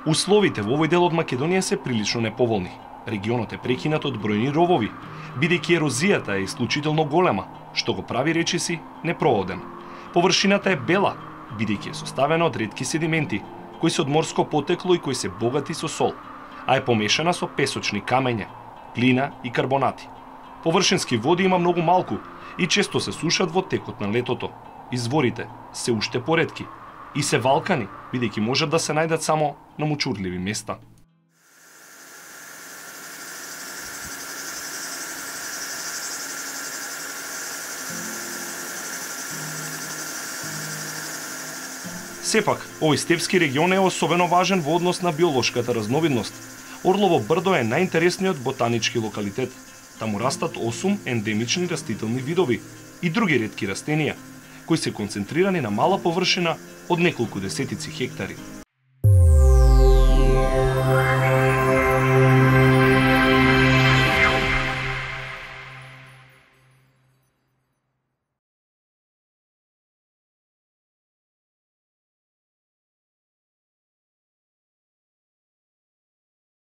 Условите во овој дел од Македонија се прилично неповолни. Регионот е прекинат од бројни ровови, бидејќи ерозијата е исклучително голема, што го прави речиси непрооден. Површината е бела, бидејќи е составена од ретки седименти, кои се од морско потекло и кои се богати со сол, а е помешана со песочни камења, глина и карбонати. Површински води има многу малку и често се сушат во текот на летото. Изворите се уште поретки и се валкани, бидејќи можат да се најдат само на мучурливи места. Сепак, овој степски регион е особено важен во однос на биолошката разновидност. Орлово брдо е најинтересниот ботанички локалитет. Таму растат 8 ендемични растителни видови и други ретки растенија, кои се концентрирани на мала површина од неколку десетици хектари.